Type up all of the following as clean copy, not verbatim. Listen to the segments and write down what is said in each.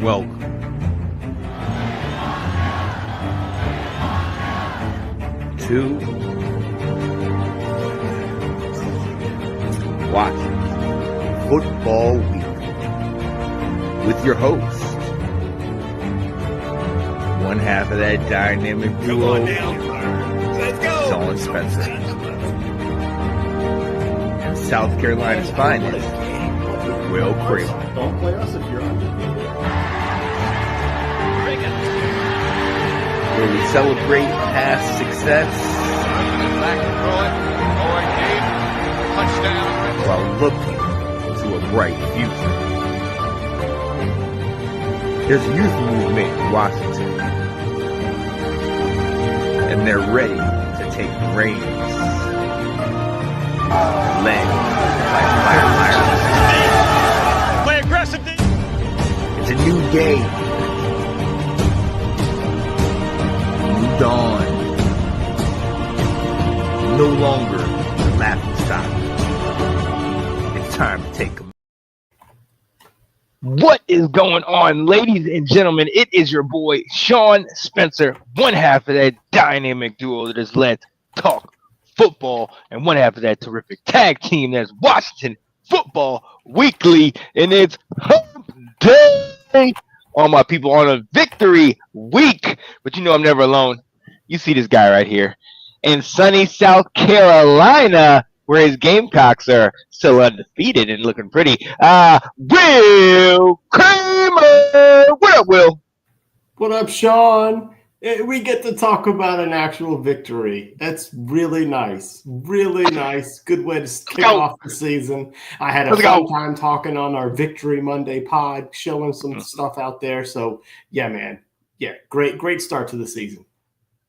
Welcome to Washington Football Week with your host, one half of that dynamic duo, Sean Spencer, and South Carolina's finest, Krewe. Don't play us if you're undefeated. Where we celebrate past success while looking to a bright future. There's a youth movement in Washington, and they're ready to take the reins. Led by firefighters. Play aggressive. It's a new day. New dawn. No longer the laughing stock. It's time to take them. What is going on, ladies and gentlemen? It is your boy, Sean Spencer, one half of that dynamic duo that is Let's Talk Football, and one half of that terrific tag team that's Washington Football Weekly, and it's Hump Day. All my people on a victory week, but you know I'm never alone. You see this guy right here in sunny South Carolina, where his Gamecocks are still undefeated and looking pretty. Will Kramer! What up, Will? What up, Sean? We get to talk about an actual victory. That's really nice. Really nice. Good way to kick off the season. I had a fun time talking on our Victory Monday pod, showing some stuff out there. So, yeah, man. Yeah, great start to the season.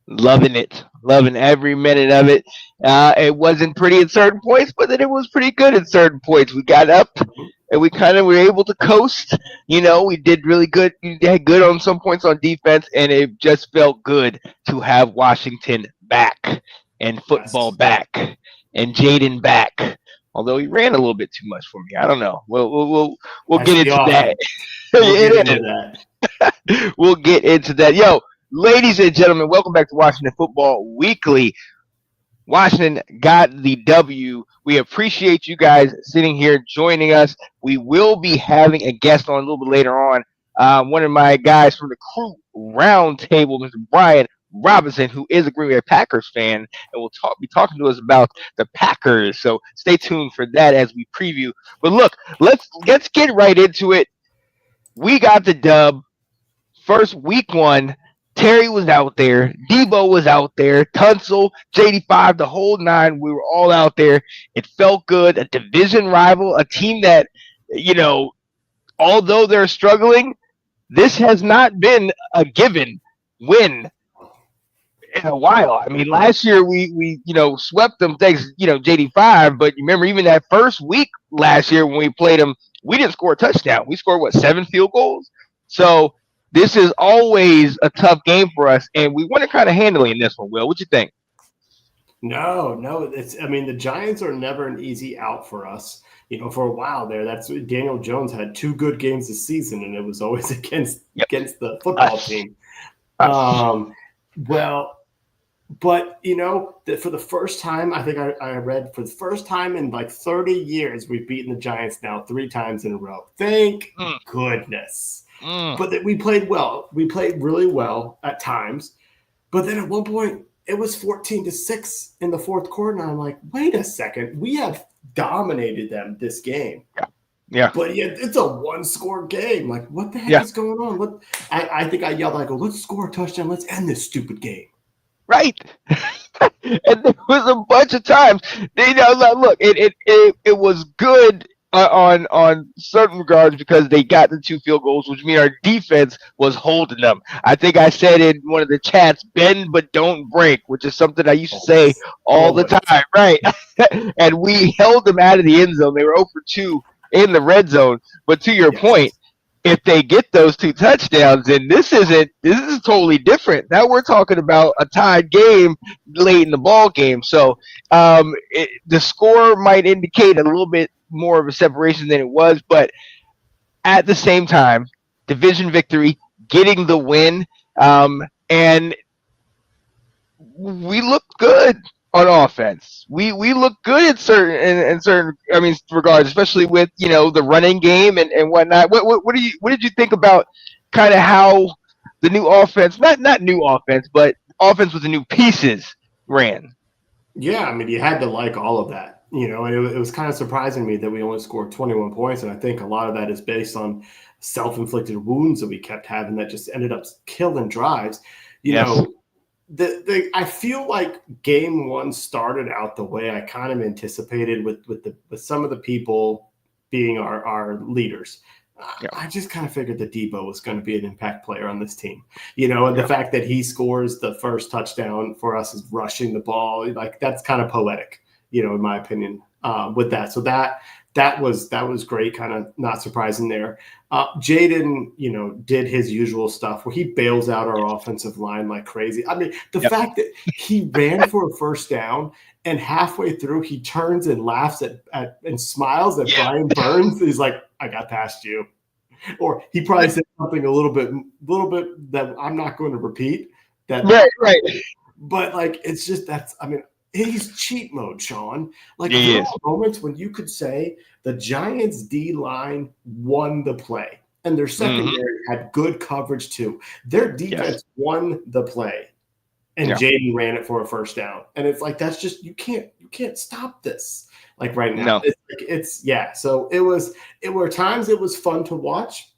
Loving it. Loving every minute of it. It wasn't pretty at certain points, but then it was pretty good at certain points. We got up and we kind of were able to coast. You know, we did really good. We did good on some points on defense, and it just felt good to have Washington back and football back and Jaden back. Although he ran a little bit too much for me. I don't know. We'll get into that. We'll get into that. Yo, ladies and gentlemen, welcome back to Washington Football Weekly. Washington got the W. We appreciate you guys sitting here joining us. We will be having a guest on a little bit later on. One of my guys from the Krewe Roundtable, Mr. Bryan Robinson, who is a Green Bay Packers fan, and will be talking to us about the Packers. So stay tuned for that as we preview. But look, let's get right into it. We got the dub. First week one. Terry was out there, Debo was out there, Tunsil, JD5, the whole nine. We were all out there. It felt good. A division rival, a team that, you know, although they're struggling, this has not been a given win in a while. I mean, last year we swept them thanks, JD5, but you remember even that first week last year when we played them, we didn't score a touchdown. We scored, 7 field goals? So this is always a tough game for us, and we want to kind of handle it in this one. Will, what you think? No. The Giants are never an easy out for us. You know, for a while there, that's Daniel Jones had 2 good games this season, and it was always against the football team. But for the first time, I think I read for the first time in like 30 years, we've beaten the Giants now 3 times in a row. Thank goodness. But we played well. We played really well at times. But then at one point, it was 14-6 in the fourth quarter. And I'm like, wait a second. We have dominated them this game. Yeah. But it's a 1-score game. Like, what the heck is going on? I think I yelled, let's score a touchdown. Let's end this stupid game. Right. And there was a bunch of times. Look, it was good on certain regards because they got the 2 field goals, which means our defense was holding them. I think I said in one of the chats, bend but don't break, which is something I used to say all the time, right? And we held them out of the end zone. They were 0 for 2 in the red zone. But to your point, if they get those 2 touchdowns, then this is totally different. Now we're talking about a tied game late in the ball game. So the score might indicate a little bit more of a separation than it was, but at the same time, division victory, getting the win, and we looked good on offense. We looked good in certain regards, especially with the running game and whatnot. What did you think about kind of how the new offense, not new offense, but offense with the new pieces ran? Yeah, I mean, you had to like all of that, and it was kind of surprising to me that we only scored 21 points. And I think a lot of that is based on self-inflicted wounds that we kept having that just ended up killing drives. I feel like game one started out the way I kind of anticipated with some of the people being our leaders. Yeah. I just kind of figured that Debo was going to be an impact player on this team, and the fact that he scores the first touchdown for us is rushing the ball. Like, that's kind of poetic, in my opinion, with that. So that was great, kind of not surprising there. Jaden, did his usual stuff where he bails out our offensive line like crazy. I mean, the fact that he ran for a first down and halfway through he turns and laughs at and smiles at Brian Burns. He's like, I got past you. Or he probably said something a little bit that I'm not going to repeat. Right. But like, it's just he's cheat mode, Sean. Like, there are moments when you could say the Giants' D-line won the play, and their secondary had good coverage too. Their defense won the play, and Jaden ran it for a first down. And it's like, that's just, you can't stop this. Like right now, So it were times it was fun to watch,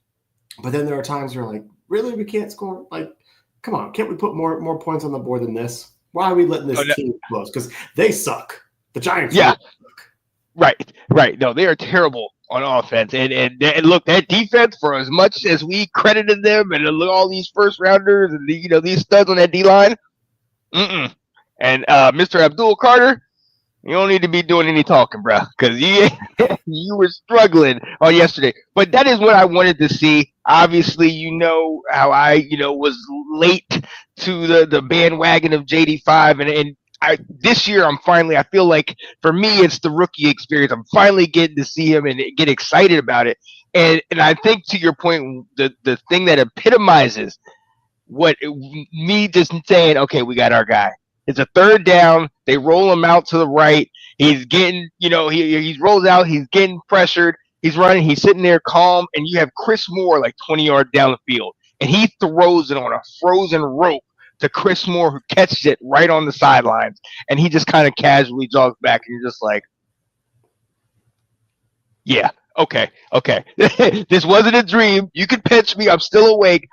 but then there are times you're like, really, we can't score? Like, come on, can't we put more points on the board than this? Why are we letting this team close? Because they suck. The Giants suck. Right. No, they are terrible on offense. And look, that defense, for as much as we credited them and all these first rounders and these studs on that D-line, And Mr. Abdul Carter, you don't need to be doing any talking, bro, because you were struggling on yesterday. But that is what I wanted to see. Obviously, how I, was late to the bandwagon of JD5. And this year, I feel like for me, it's the rookie experience. I'm finally getting to see him and get excited about it. And I think, to your point, the thing that epitomizes what me just saying, okay, we got our guy. It's a third down. They roll him out to the right. He's getting, he rolls out. He's getting pressured. He's running. He's sitting there calm. And you have Chris Moore like 20 yards down the field. And he throws it on a frozen rope to Chris Moore, who catches it right on the sidelines. And he just kind of casually jogs back. And you're just like, yeah, okay. This wasn't a dream. You can pinch me. I'm still awake.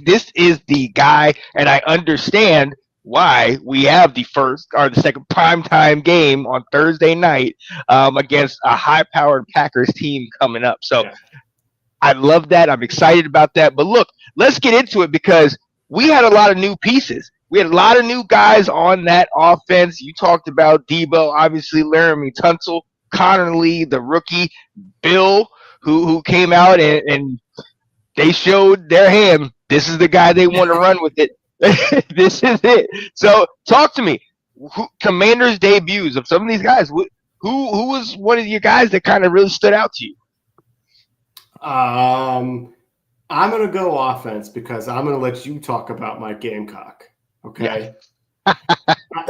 This is the guy. And I understand why we have the second primetime game on Thursday night against a high-powered Packers team coming up. So I love that. I'm excited about that. But look, let's get into it because we had a lot of new pieces. We had a lot of new guys on that offense. You talked about Debo, obviously Laramie Tunsil, Connor Lee, the rookie, Bill, who came out and they showed their hand. This is the guy they want to run with it. This is it. So talk to me. Commanders' debuts of some of these guys. Who was one of your guys that kind of really stood out to you? I'm going to go offense because I'm going to let you talk about my Gamecock. Okay. Yeah.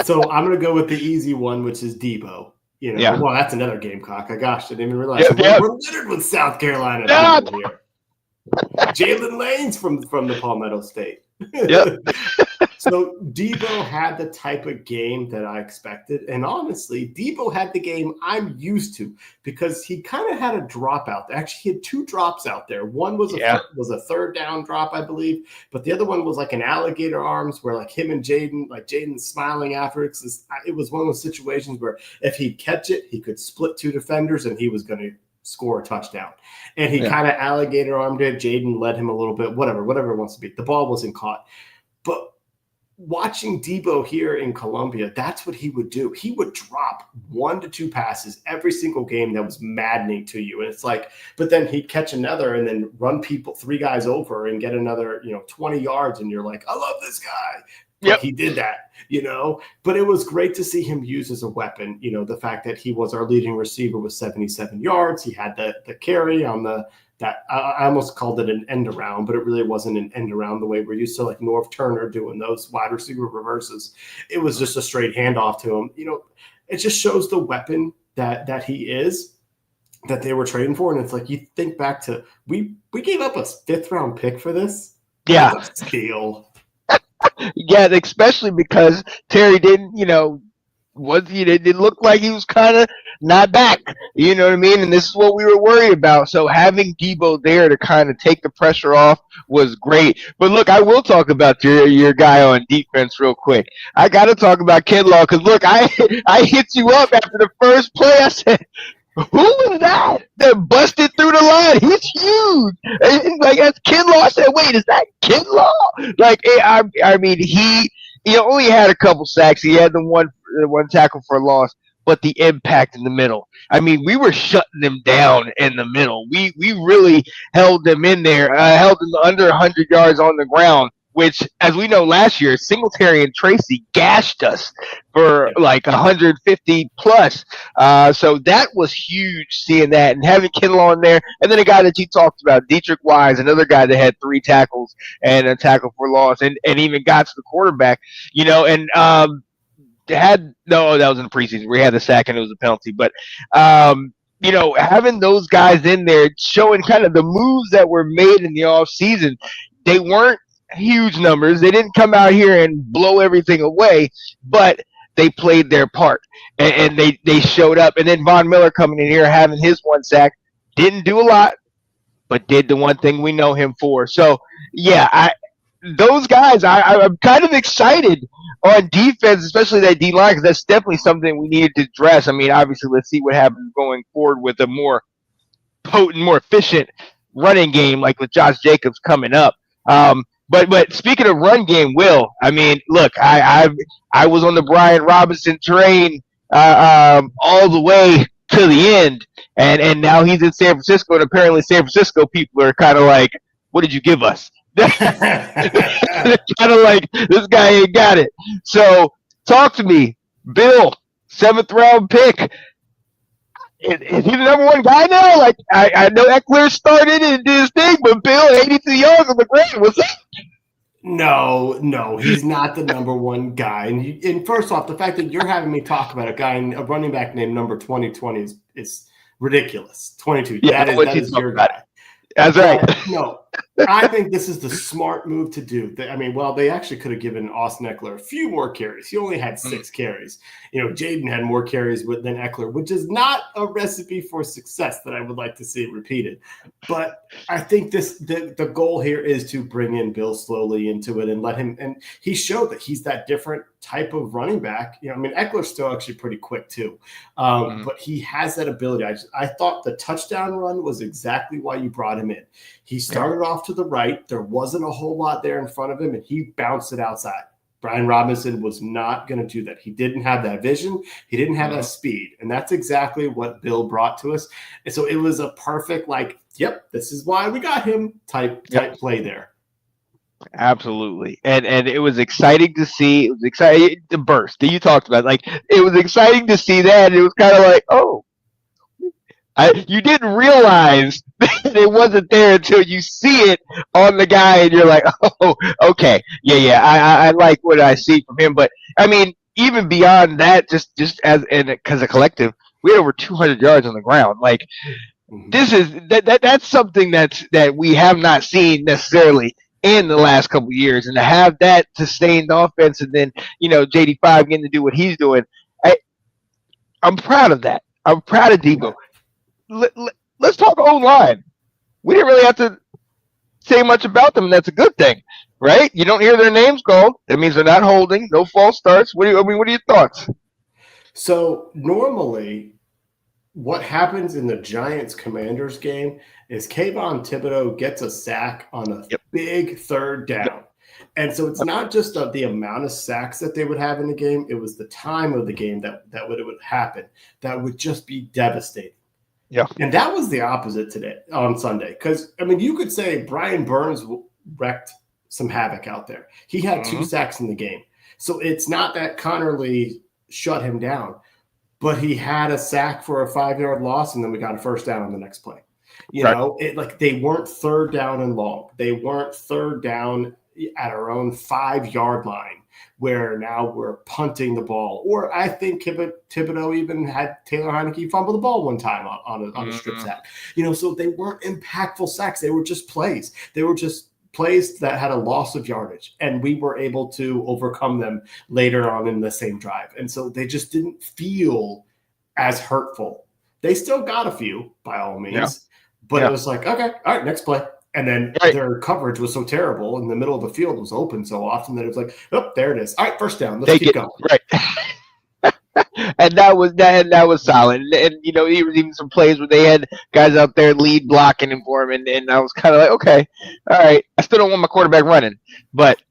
So I'm going to go with the easy one, which is Debo. Well, that's another Gamecock. I didn't even realize. We're littered with South Carolina here. Jalen Lane's from the Palmetto State. Yep. So Debo had the type of game that I expected. And honestly, Debo had the game I'm used to because he kind of had a drop out. Actually, he had two drops out there. One was a third down drop, I believe. But the other one was like an alligator arms where like him and Jaden's smiling after it. It was one of those situations where if he'd catch it, he could split two defenders and he was going to score a touchdown. And he kind of alligator armed it. Jaden led him a little bit, whatever it wants to be. The ball wasn't caught. But watching Debo here in Columbia, that's what he would do. He would drop 1 to 2 passes every single game that was maddening to you. And it's like, but then he'd catch another and then run 3 guys over and get another, 20 yards. And you're like, I love this guy. But he did that, but it was great to see him used as a weapon. The fact that he was our leading receiver with 77 yards. He had the carry on the I almost called it an end around, but it really wasn't an end around the way we're used to, like North Turner doing those wide receiver reverses. It was just a straight handoff to him. It just shows the weapon that he is, that they were trading for. And it's like, you think back to, we gave up a 5th round pick for this. Yeah. That's a steal. Yeah, especially because Terry didn't, it looked like he was kind of not back. You know what I mean? And this is what we were worried about. So having Debo there to kind of take the pressure off was great. But look, I will talk about your guy on defense real quick. I got to talk about Kinlaw because, look, I hit you up after the first play. I said, who was that busted through the line? He's huge. And like, that's Kinlaw. I said, wait, is that Kinlaw? Like, I mean, he only had a couple sacks. He had the one tackle for a loss, but the impact in the middle. I mean, we were shutting them down in the middle. We really held them in there, held them under 100 yards on the ground, which, as we know, last year, Singletary and Tracy gashed us for like 150 plus. So that was huge, seeing that and having Kinlaw in there. And then a guy that you talked about, Dietrich Wise, another guy that had 3 tackles and a tackle for loss, and even got to the quarterback, and that was in the preseason. We had the sack and it was a penalty. But, having those guys in there, showing kind of the moves that were made in the offseason, they weren't huge numbers. They didn't come out here and blow everything away, but they played their part and they showed up. And then Von Miller coming in here, having his 1 sack, didn't do a lot, but did the one thing we know him for. So yeah, those guys, I'm kind of excited on defense, especially that D-line, because that's definitely something we needed to address. I mean, obviously, let's see what happens going forward with a more potent, more efficient running game, like with Josh Jacobs coming up. But speaking of run game, Will, I mean, look, I was on the Bryan Robinson train all the way to the end, and now he's in San Francisco, and apparently San Francisco people are kind of like, what did you give us? They're kind of like, this guy ain't got it. So talk to me, Bill, 7th round pick. Is he the number 1 guy now? Like, I know Eckler started and did his thing, but Bill, 82 yards on the ground. What's up? No, he's not the number 1 guy. And first off, the fact that you're having me talk about a running back named number 2020 is ridiculous. 22. Yeah, that is your guy. That's right. No, I think this is the smart move to do. I mean, they actually could have given Austin Eckler a few more carries. He only had 6 carries. Jaden had more carries than Eckler, which is not a recipe for success that I would like to see repeated. But I think the goal here is to bring in Bill slowly into it and let him. And he showed that he's that different type of running back. Eckler's still actually pretty quick too, but he has that ability. I thought the touchdown run was exactly why you brought him in. He started off to the right. There wasn't a whole lot there in front of him, and he bounced it outside. Bryan Robinson was not going to do that. He didn't have that vision. He didn't have that speed, and that's exactly what Bill brought to us. And so it was a perfect, yep, this is why we got him type play there. Absolutely. And it was exciting to see. It was exciting, the burst that you talked about. Like, it was exciting to see that. And it was kind of like, you didn't realize that it wasn't there until you see it on the guy, and you're like, oh, okay. Yeah. I like what I see from him. But, I mean, even beyond that, just because a collective, we had over 200 yards on the ground. Like, this is that's something that we have not seen necessarily in the last couple of years, and to have that sustained offense, and then JD5 getting to do what he's doing, I'm proud of that. I'm proud of Debo. Let's talk O-line. We didn't really have to say much about them, and that's a good thing, right? You don't hear their names called. That means they're not holding, no false starts. What are your thoughts? So normally, what happens in the Giants-Commanders game is Kayvon Thibodeau gets a sack on a big 3rd down. And so it's not just the amount of sacks that they would have in the game. It was the time of the game that would happen. That would just be devastating. Yeah. And that was the opposite today on Sunday. Because, I mean, you could say Brian Burns wrecked some havoc out there. He had 2 sacks in the game. So it's not that Connerly shut him down, but he had a sack for a 5-yard loss, and then we got a first down on the next play. Like they weren't third down and long. They weren't third down at our own 5-yard line, where now we're punting the ball. Or I think Thibodeau even had Taylor Heineke fumble the ball one time on a strip sack. So they weren't impactful sacks. They were just plays. They were just plays that had a loss of yardage, and we were able to overcome them later on in the same drive. And so they just didn't feel as hurtful. They still got a few, by all means, but it was like, okay, all right, next play. And then their coverage was so terrible, and the middle of the field was open so often that it was like, oh, there it is. All right, first down. Let's keep going. Right. And that was solid. And there was even some plays where they had guys out there lead blocking for him, and I was kind of like, okay, all right. I still don't want my quarterback running, but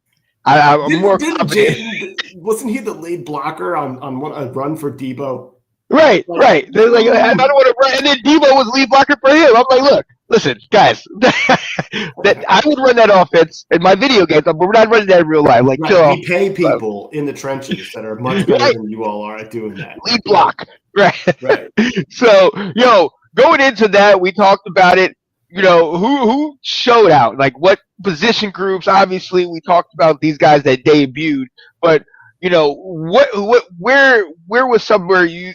I'm more confident. Wasn't he the lead blocker on a run for Debo? Right. They're like, I don't want to run, and then Debo was lead blocker for him. I'm like, look. Listen, guys, I would run that offense in my video games, but we're not running that in real life. Like, we pay people in the trenches that are much better than you all are at doing that. Lead block, right? So, going into that, we talked about it. Who showed out? Like, what position groups? Obviously, we talked about these guys that debuted, but where was somewhere you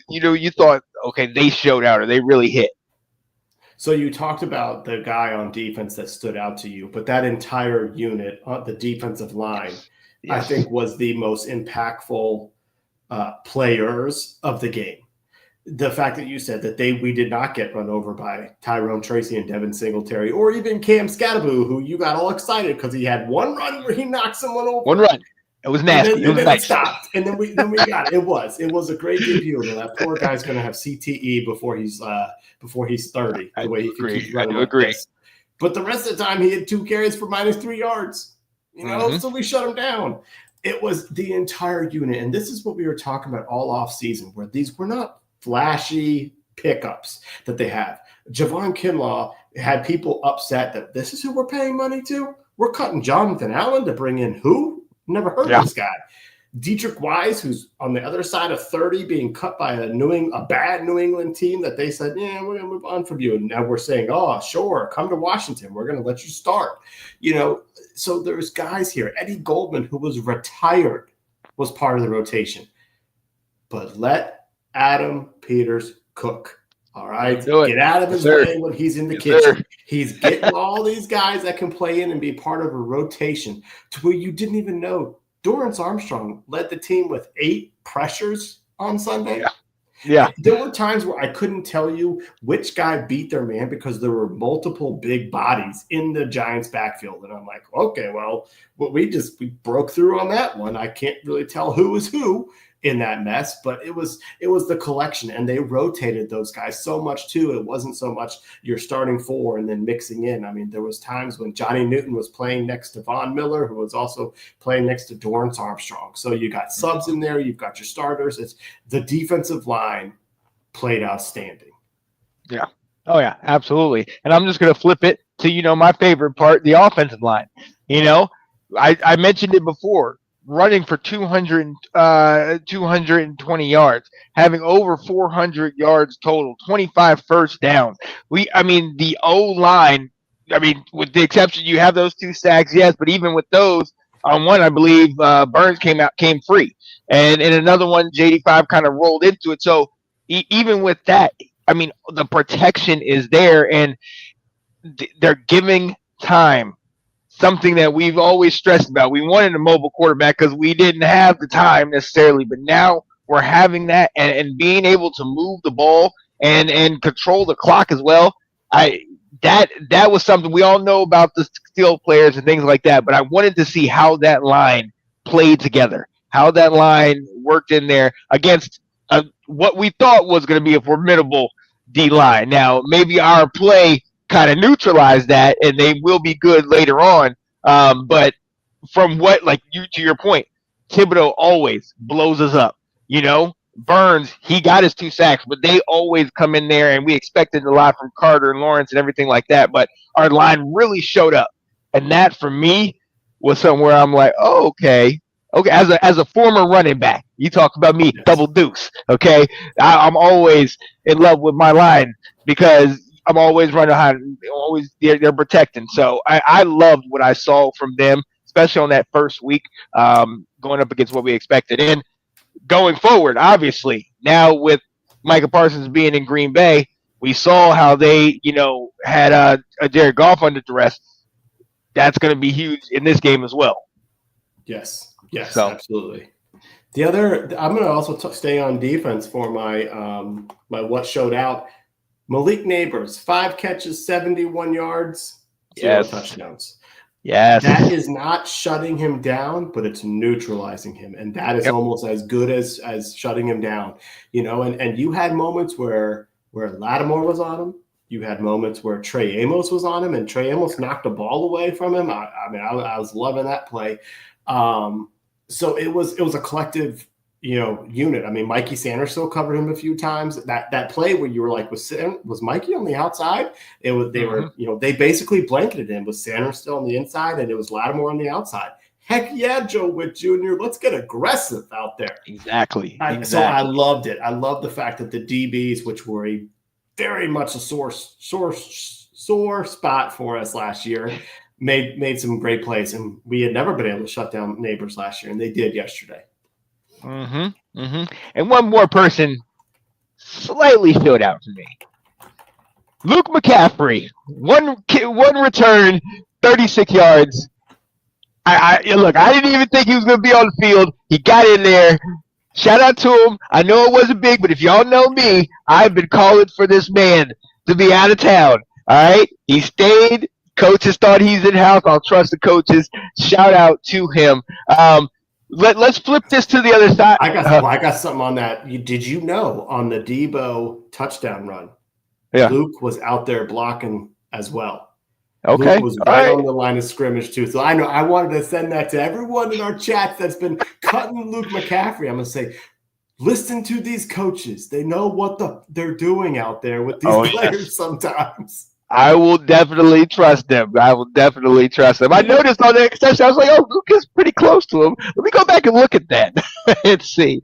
thought, okay, they showed out or they really hit? So you talked about the guy on defense that stood out to you, but that entire unit, the defensive line, I think was the most impactful players of the game. The fact that you said that we did not get run over by Tyrone Tracy and Devin Singletary, or even Cam Scattaboo, who you got all excited because he had one run where he knocked someone over. One run. It was nasty. And then it stopped, and then we got it. It was a great debut. That poor guy's going to have CTE before he's 30. The way he can keep running. I agree. But the rest of the time, he had 2 carries for -3 yards. So we shut him down. It was the entire unit, and this is what we were talking about all off season, where these were not flashy pickups that they have. Javon Kinlaw had people upset that this is who we're paying money to. We're cutting Jonathan Allen to bring in who? Never heard of this guy. Dietrich Wise, who's on the other side of 30, being cut by a bad New England team that they said, we're going to move on from you. And now we're saying, oh, sure, come to Washington. We're going to let you start. So there's guys here. Eddie Goldman, who was retired, was part of the rotation. But let Adam Peters cook. All right, get out of his way when he's in the kitchen. He's getting all these guys that can play in and be part of a rotation to where you didn't even know. Dorrance Armstrong led the team with 8 pressures on Sunday. Yeah. There were times where I couldn't tell you which guy beat their man because there were multiple big bodies in the Giants' backfield. And I'm like, okay, well, we broke through on that one. I can't really tell who was who in that mess, but it was the collection, and they rotated those guys so much too. It wasn't so much you're starting 4 and then mixing in. I mean, there was times when Johnny Newton was playing next to Von Miller, who was also playing next to Dorrance Armstrong. So you got subs in there, you've got your starters. It's the defensive line played outstanding. Yeah. Oh yeah, absolutely. And I'm just going to flip it to, my favorite part, the offensive line. I mentioned it before. Running for 220 yards, having over 400 yards total, 25 first downs. The O-line, with the exception, you have those 2 sacks, yes, but even with those, on one, I believe Burns came free. And in another one, JD5 kind of rolled into it. So even with that, the protection is there, and they're giving time. Something that we've always stressed about. We wanted a mobile quarterback because we didn't have the time necessarily, but now we're having that and being able to move the ball and control the clock as well. That was something we all know about the skill players and things like that, but I wanted to see how that line played together, how that line worked in there against what we thought was going to be a formidable D-line. Now, maybe our play kind of neutralize that, and they will be good later on. But from to your point, Thibodeau always blows us up. Burns, he got his 2 sacks, but they always come in there, and we expected a lot from Carter and Lawrence and everything like that. But our line really showed up, and that for me was somewhere I'm like, oh, okay. As a former running back, you talk about me, double deuce. Okay, I'm always in love with my line because I'm always running behind. Always they're protecting. So I loved what I saw from them, especially on that first week, going up against what we expected. And going forward, obviously, now with Micah Parsons being in Green Bay, we saw how they, had a Jared Goff under duress. That's going to be huge in this game as well. Yes, absolutely. The other, I'm going to also stay on defense for my what showed out. Malik Neighbors, 5 catches, 71 yards, 0 touchdowns. Yes. That is not shutting him down, but it's neutralizing him. And that is almost as good as shutting him down. And you had moments where Lattimore was on him. You had moments where Trey Amos was on him, and Trey Amos knocked the ball away from him. I was loving that play. So it was a collective, unit. I mean, Mikey Sanders still covered him a few times. That play where you were like, was Mikey on the outside? They were, they basically blanketed him with Sanders still on the inside, and it was Lattimore on the outside. Heck yeah, Joe Witt Jr. Let's get aggressive out there. Exactly. So I loved it. I love the fact that the DBs, which were very much a sore spot for us last year, made some great plays, and we had never been able to shut down Neighbors last year, and they did yesterday. And one more person slightly stood out to me. Luke McCaffrey, one return, 36 yards. I didn't even think he was going to be on the field. He got in there. Shout out to him. I know it wasn't big, but if y'all know me, I've been calling for this man to be out of town. All right? He stayed. Coaches thought he's in-house. I'll trust the coaches. Shout out to him. Let's flip this to the other side. I got something on that. Did you know on the Debo touchdown run, Luke was out there blocking as well. Okay. Luke was right on the line of scrimmage too. So I wanted to send that to everyone in our chats that's been cutting Luke McCaffrey. I'm going to say, listen to these coaches. They know what they're doing out there with these players sometimes. I will definitely trust them. I noticed on the extension, I was like, Luke is pretty close to him. Let me go back and look at that and see.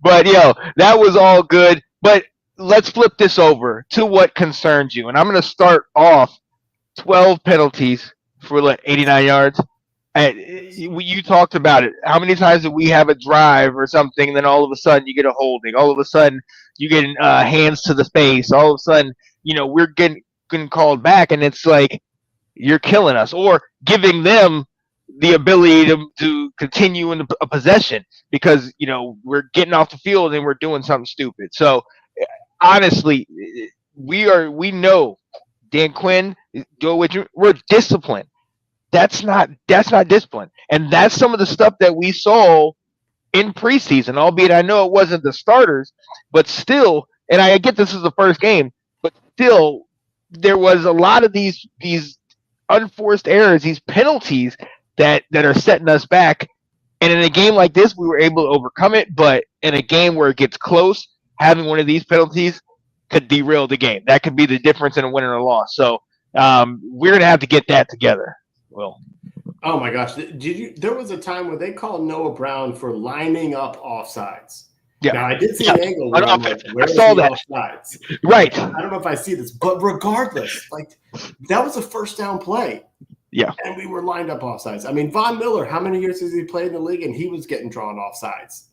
But, that was all good. But let's flip this over to what concerns you. And I'm going to start off 12 penalties for 89 yards. And you talked about it. How many times did we have a drive or something, and then all of a sudden you get a holding? All of a sudden you get hands to the face. All of a sudden, we're getting called back, and it's like you're killing us, or giving them the ability to continue in a possession because we're getting off the field and we're doing something stupid. So honestly, we know Dan Quinn, we're disciplined. That's not discipline, and that's some of the stuff that we saw in preseason. Albeit I know it wasn't the starters, but still, and I get this is the first game, but still. There was a lot of these unforced errors, these penalties that are setting us back. And in a game like this, we were able to overcome it. But in a game where it gets close, having one of these penalties could derail the game. That could be the difference in a win or a loss. So we're going to have to get that together. Will. Oh, my gosh. There was a time where they called Noah Brown for lining up offsides. Yeah. Now, I did see an angle where I'm like, where I saw that. Offsides? Right. I don't know if I see this, but regardless, that was a first down play. Yeah. And we were lined up offsides. I mean, Von Miller, how many years has he played in the league? And he was getting drawn offsides.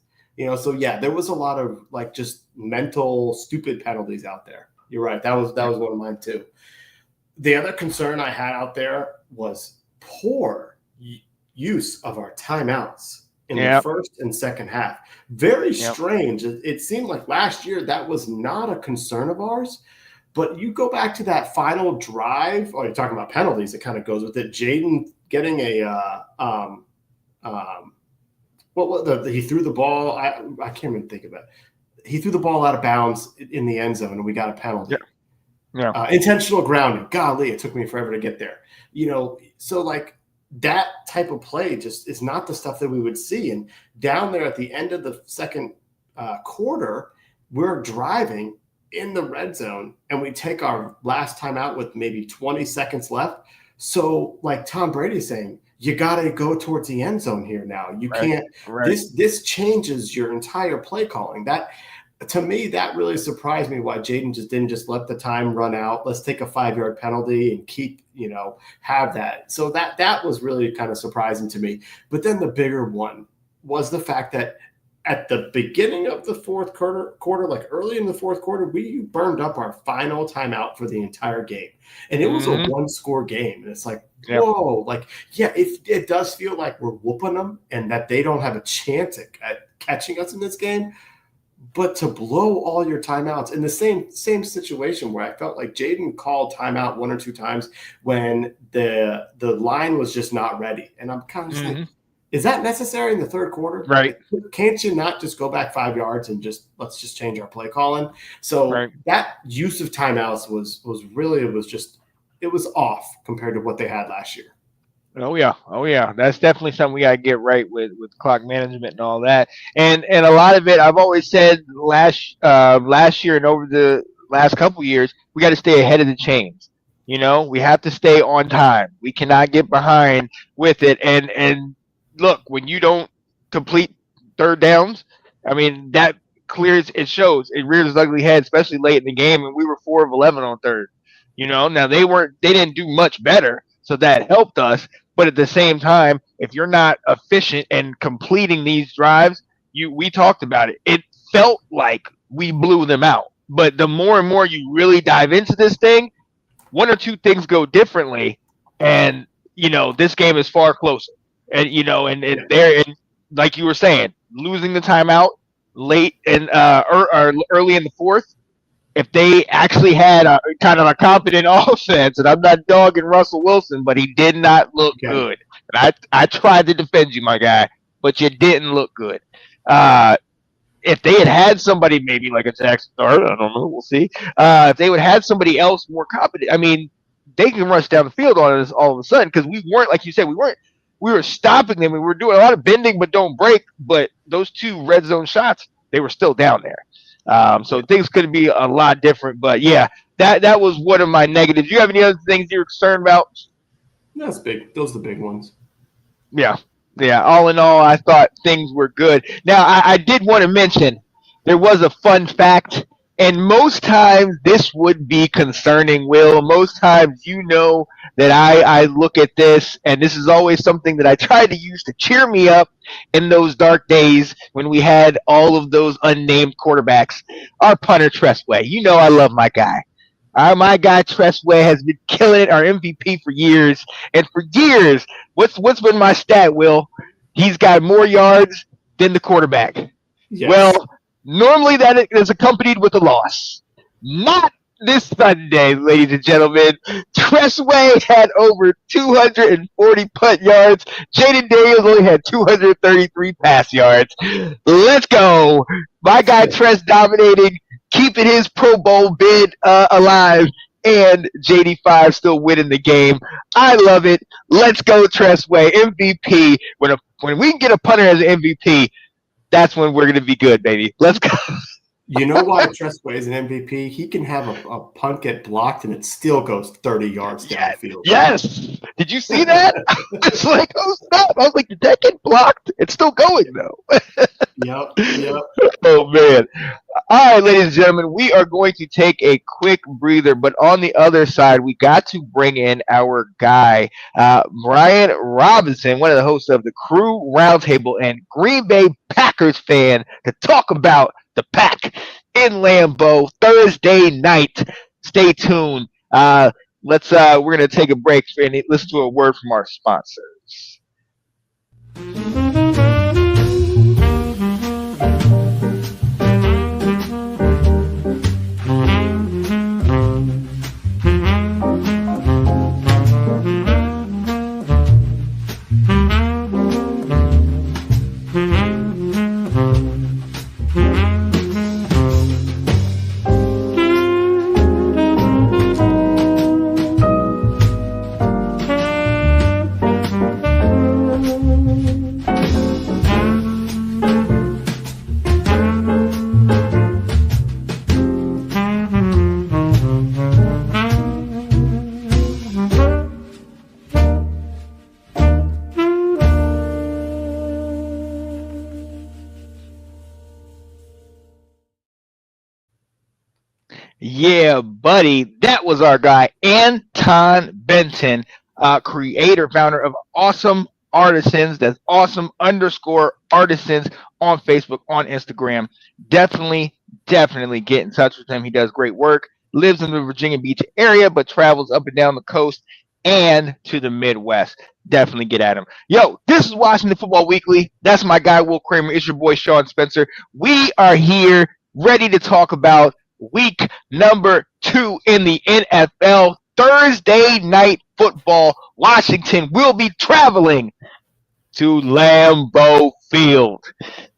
So yeah, there was a lot of just mental stupid penalties out there. You're right. That was one of mine too. The other concern I had out there was poor use of our timeouts in the first and second half. Very strange. It seemed like last year that was not a concern of ours, but you go back to that final drive, you're talking about penalties, it kind of goes with it. Jaden getting he threw the ball. I can't even think of it. He threw the ball out of bounds in the end zone and we got a penalty. Yeah. Intentional grounding. Golly, it took me forever to get there. So that type of play just is not the stuff that we would see. And down there at the end of the second quarter, we're driving in the red zone and we take our last time out with maybe 20 seconds left. So like Tom Brady is saying, you got to go towards the end zone here now. You can't. This changes your entire play calling. That to me, that really surprised me why Jaden didn't just let the time run out. Let's take a 5-yard penalty and keep, have that. So that was really kind of surprising to me. But then the bigger one was the fact that at the beginning of the fourth quarter, like early in the fourth quarter, we burned up our final timeout for the entire game. And it was a one-score game. And it's like, whoa, it does feel like we're whooping them and that they don't have a chance at catching us in this game. But to blow all your timeouts in the same situation where I felt like Jaden called timeout 1 or 2 times when the line was just not ready. And I'm kind of like, is that necessary in the third quarter? Right. Can't you not just go back 5 yards and let's just change our play calling? So that use of timeouts was off compared to what they had last year. Oh yeah. That's definitely something we gotta get right with clock management and all that. And a lot of it, I've always said last year and over the last couple years, we got to stay ahead of the chains. We have to stay on time. We cannot get behind with it. And look, when you don't complete third downs, I mean that clears. It shows. It rears its ugly head, especially late in the game. And we were 4 of 11 on third. Now they didn't do much better, so that helped us. But at the same time, if you're not efficient and completing these drives, we talked about it. It felt like we blew them out. But the more and more you really dive into this thing, 1 or 2 things go differently, and this game is far closer. And and like you were saying, losing the timeout late and or early in the fourth. If they actually had a kind of a competent offense, and I'm not dogging Russell Wilson, but he did not look good. And I tried to defend you, my guy, but you didn't look good. If they had somebody maybe like a Jackson Dart, I don't know, we'll see. If they would have had somebody else more competent, I mean, they can rush down the field on us all of a sudden because we weren't, like you said, we were stopping them. We were doing a lot of bending but don't break. But those 2 red zone shots, they were still down there. So things could be a lot different, but yeah, that was one of my negatives. Do you have any other things you're concerned about? That's big. Those are the big ones. Yeah. All in all, I thought things were good. Now, I did want to mention there was a fun fact, and most times this would be concerning, Will. Most times that I look at this, and this is always something that I try to use to cheer me up in those dark days when we had all of those unnamed quarterbacks. Our punter, Tressway. I love my guy. My guy, Tressway, has been killing it, our MVP for years. And for years, what's been my stat, Will? He's got more yards than the quarterback. Yes. Well, normally that is accompanied with a loss. Not this Sunday, ladies and gentlemen. Tressway had over 240 punt yards. Jaden Daniels only had 233 pass yards. Let's go. My guy Tress dominating, keeping his Pro Bowl bid alive, and JD5 still winning the game. I love it. Let's go, Tressway. MVP. When we can get a punter as an MVP, that's when we're going to be good, baby. Let's go. You know why Tressway is an MVP? He can have a punt get blocked and it still goes 30 yards downfield. Yes. Did you see that? It's like, oh, stop. I was like, did that get blocked? It's still going, though. Yep. Oh, man. All right, ladies and gentlemen, we are going to take a quick breather, but on the other side, we got to bring in our guy, Bryan Robinson, one of the hosts of the Krewe Roundtable and Green Bay Packers fan, to talk about the Pack in Lambeau Thursday night. Stay tuned. We're going to take a break and listen to a word from our sponsors. Yeah, buddy. That was our guy, Anton Benton, creator, founder of Awesome Artisans. That's awesome_artisans on Facebook, on Instagram. Definitely get in touch with him. He does great work. Lives in the Virginia Beach area, but travels up and down the coast and to the Midwest. Definitely get at him. Yo, this is Washington Football Weekly. That's my guy, Will Kramer. It's your boy, Sean Spencer. We are here ready to talk about week number 2 in the NFL. Thursday night football. Washington will be traveling to Lambeau Field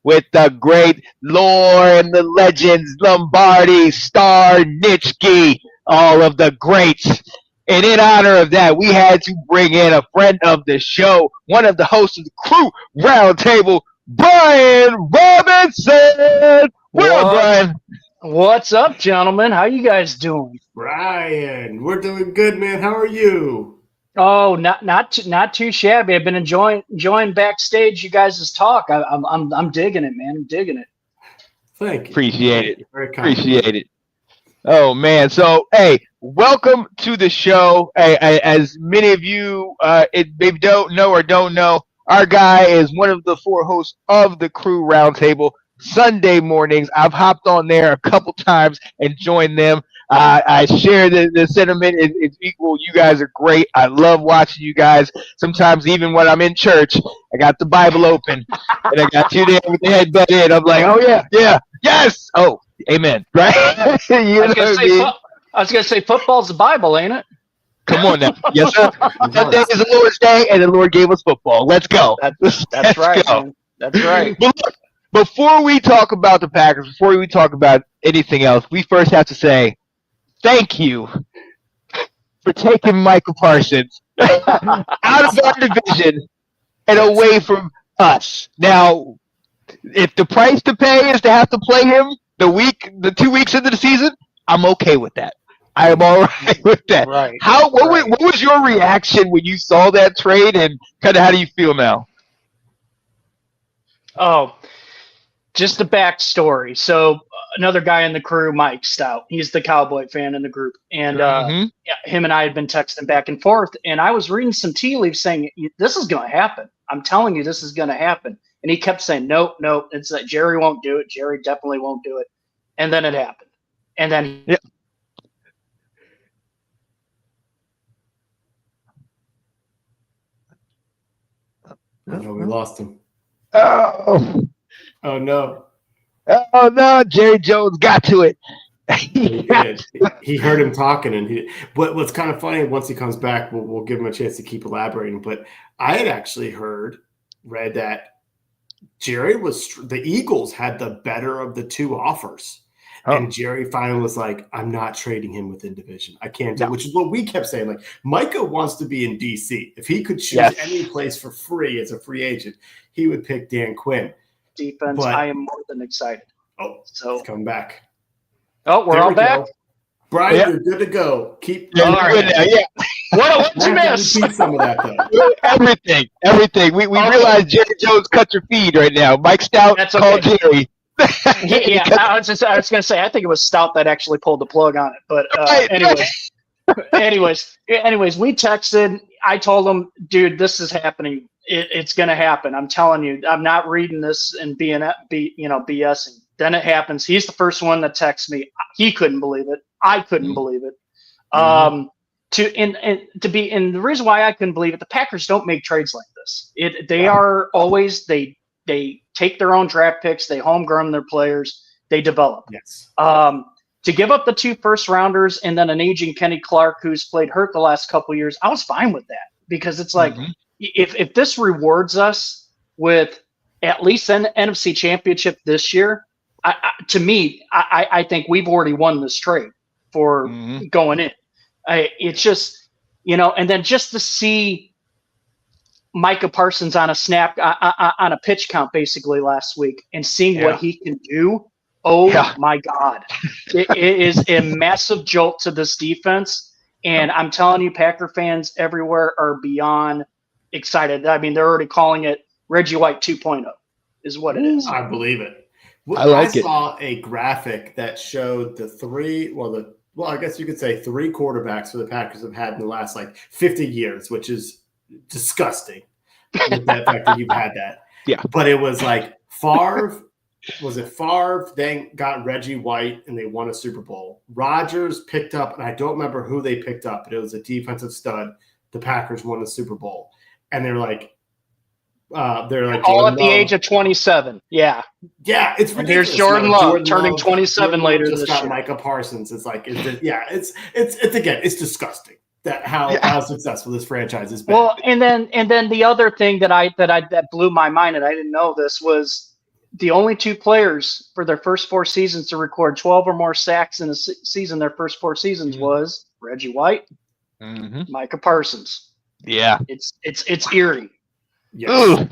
with the great lore and the legends, Lombardi, Star, Nitschke, all of the greats. And in honor of that, we had to bring in a friend of the show, one of the hosts of the Krewe Roundtable, Bryan Robinson. What up, Bryan? What's up, gentlemen? How you guys doing? Bryan, we're doing good, man. How are you? Oh, not too shabby. I've been enjoying backstage you guys' talk. I'm digging it, man. I'm digging it. Thank you. Appreciate it. Very kind. Appreciate it. Oh man. So hey, welcome to the show. Hey, as many of you maybe don't know, our guy is one of the 4 hosts of the Krewe Roundtable Sunday mornings. I've hopped on there a couple times and joined them. I share the sentiment. It's equal. You guys are great. I love watching you guys. Sometimes even when I'm in church, I got the Bible open and I got you there with the headbutt in. I'm like, oh yeah, yes. Oh, amen. Right? I was gonna say football's the Bible, ain't it? Come on now. Yes, sir. Sunday is the Lord's day, and the Lord gave us football. Let's go. That's right. Man. That's right. But look, before we talk about the Packers, before we talk about anything else, we first have to say thank you for taking Micah Parsons out of our division and away from us. Now, if the price to pay is to have to play him the 2 weeks into the season, I'm okay with that. I am all right with that. Right. What was your reaction when you saw that trade, and kind of how do you feel now? Oh, just the backstory. So another guy in the crew, Mike Stout, he's the Cowboy fan in the group. And him and I had been texting back and forth. And I was reading some tea leaves saying, this is going to happen. I'm telling you, this is going to happen. And he kept saying, nope. It's that Jerry won't do it. Jerry definitely won't do it. And then it happened. And then Oh, we lost him. Oh no. Oh no, Jerry Jones got to it. He did. He heard him talking, and what's kind of funny, once he comes back, we'll give him a chance to keep elaborating. But I had actually read that the Eagles had the better of the 2 offers. Oh. And Jerry finally was like, I'm not trading him within division. I can't do it, which is what we kept saying. Like, Micah wants to be in DC. If he could choose any place for free as a free agent, he would pick Dan Quinn. Defense, but I am more than excited. Oh, so it's coming back. Oh, we're all back. Bryan, you're good to go. Keep good now. Yeah. What you miss? Some of that though. Everything. We realize Jerry Jones cut your feed right now. Mike Stout called Jerry. I was going to say, I think it was Stout that actually pulled the plug on it. But anyways, we texted. I told him, dude, this is happening. It's going to happen. I'm telling you, I'm not reading this and BSing. Then it happens. He's the first one that texts me. He couldn't believe it. I couldn't believe it. And the reason why I couldn't believe it, the Packers don't make trades like this. They are always they take their own draft picks, they homegrown their players, they develop. Yes. To give up the 2 first-rounders and then an aging Kenny Clark who's played hurt the last couple of years, I was fine with that, because it's like if this rewards us with at least an NFC Championship this year, I think we've already won this trade for going in. It's just, and then just to see Micah Parsons on a snap, on a pitch count basically last week, and seeing what he can do. Oh my God. It is a massive jolt to this defense. And I'm telling you, Packer fans everywhere are beyond excited. I mean, they're already calling it Reggie White 2.0 is what it is. I believe it. I saw a graphic that showed the well, I guess you could say 3 quarterbacks for the Packers have had in the last 50 years, which is disgusting. With that fact that you've had that. Yeah. But it was Favre. Was it Favre? Then got Reggie White and they won a Super Bowl. Rodgers picked up, and I don't remember who they picked up, but it was a defensive stud. The Packers won the Super Bowl. And they're all at the age of 27. Yeah. Yeah, it's ridiculous. And here's Jordan Love turning 27 later just this got year. Micah Parsons. It's it's disgusting that how successful this franchise has been. Well, and then the other thing that blew my mind, and I didn't know this, was the only 2 players for their first 4 seasons to record 12 or more sacks in a season, their first 4 seasons, was Reggie White, Micah Parsons. Yeah. It's eerie. Yes.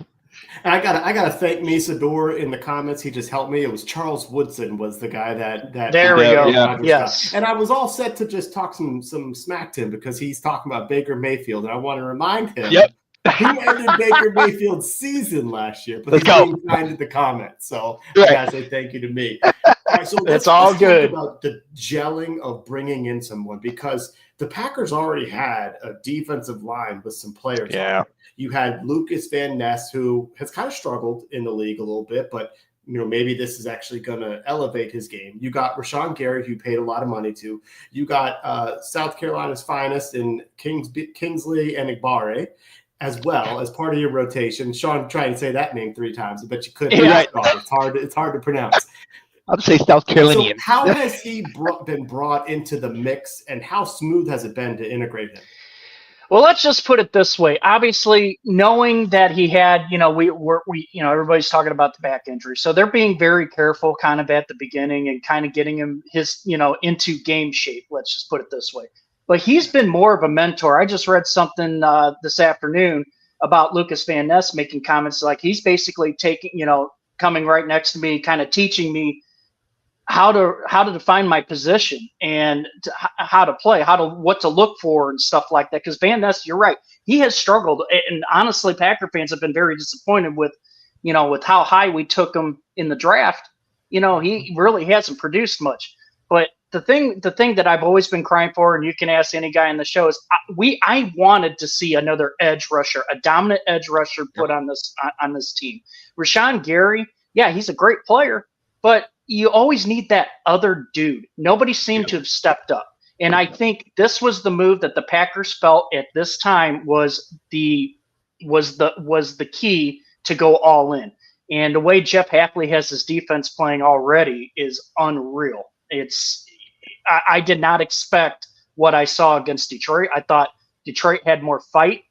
And I gotta thank Misador in the comments. He just helped me. It was Charles Woodson was the guy that there we go. Yeah. Yes. And I was all set to just talk some smack to him because he's talking about Baker Mayfield, and I want to remind him who ended Baker Mayfield's season last year. But he didn't find in the comments, so I gotta say thank you to me. All right, so let's talk about the gelling of bringing in someone, because the Packers already had a defensive line with some players. Yeah. You had Lucas Van Ness, who has kind of struggled in the league a little bit, but maybe this is actually going to elevate his game. You got Rashawn Gary, who you paid a lot of money to. You got South Carolina's finest in Kingsley and Igbare, as well as part of your rotation. Sean tried to say that name 3 times, but you couldn't. Yeah. It's hard to pronounce. I'll say South Carolinian. So how has he been brought into the mix, and how smooth has it been to integrate him? Well, let's just put it this way. Obviously, knowing that he had, everybody's talking about the back injury, so they're being very careful, kind of at the beginning, and kind of getting him into game shape. Let's just put it this way. But he's been more of a mentor. I just read something this afternoon about Lucas Van Ness making comments like he's basically coming right next to me, kind of teaching me how to define my position and how to play, what to look for and stuff like that. Because Van Ness, you're right, he has struggled, and honestly, Packer fans have been very disappointed with how high we took him in the draft. He really hasn't produced much. But the thing that I've always been crying for, and you can ask any guy in the show, is I wanted to see another edge rusher, a dominant edge rusher put on this team. Rashawn Gary, yeah, he's a great player, but you always need that other dude. Nobody seemed to have stepped up. And I think this was the move that the Packers felt at this time was the key to go all in. And the way Jeff Hafley has his defense playing already is unreal. I did not expect what I saw against Detroit. I thought Detroit had more fight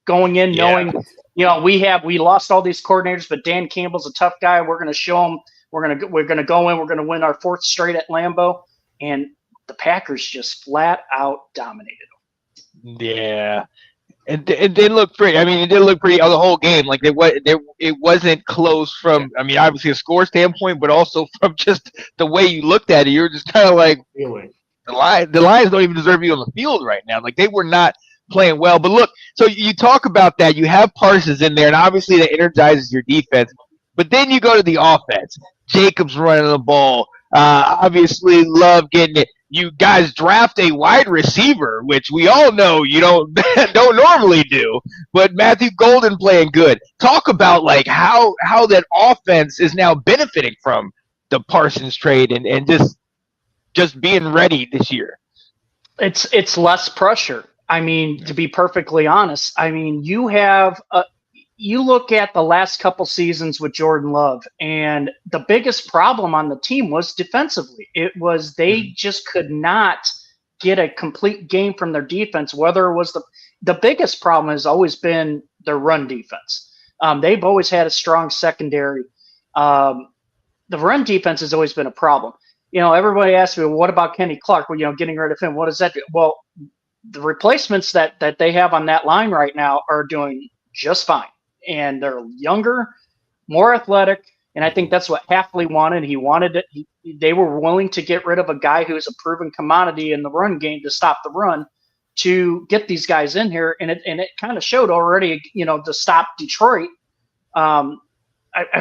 going in, knowing, we lost all these coordinators, but Dan Campbell's a tough guy. We're going to show him. We're gonna go in. We're gonna win our 4th straight at Lambeau, and the Packers just flat out dominated them. Yeah, it did look pretty. I mean, it did look pretty on the whole game. Like it wasn't close from. I mean, obviously a score standpoint, but also from just the way you looked at it. You were just kind of like, the Lions don't even deserve you on the field right now. Like they were not playing well. But look, so you talk about that. You have Parsons in there, and obviously that energizes your defense. But then you go to the offense. Jacobs running the ball. Obviously, Love getting it. You guys draft a wide receiver, which we all know you don't normally do. But Matthew Golden playing good. Talk about how that offense is now benefiting from the Parsons trade and just being ready this year. It's less pressure. I mean, to be perfectly honest, I mean you have you look at the last couple seasons with Jordan Love, and the biggest problem on the team was defensively. It was they just could not get a complete game from their defense, whether it was the biggest problem has always been their run defense. They've always had a strong secondary. The run defense has always been a problem. Everybody asks me, well, what about Kenny Clark? Well, getting rid of him, what does that do? Well, the replacements that they have on that line right now are doing just fine. And they're younger, more athletic, and I think that's what Hafley wanted. He wanted it. They were willing to get rid of a guy who's a proven commodity in the run game to stop the run, to get these guys in here, and it kind of showed already. To stop Detroit. I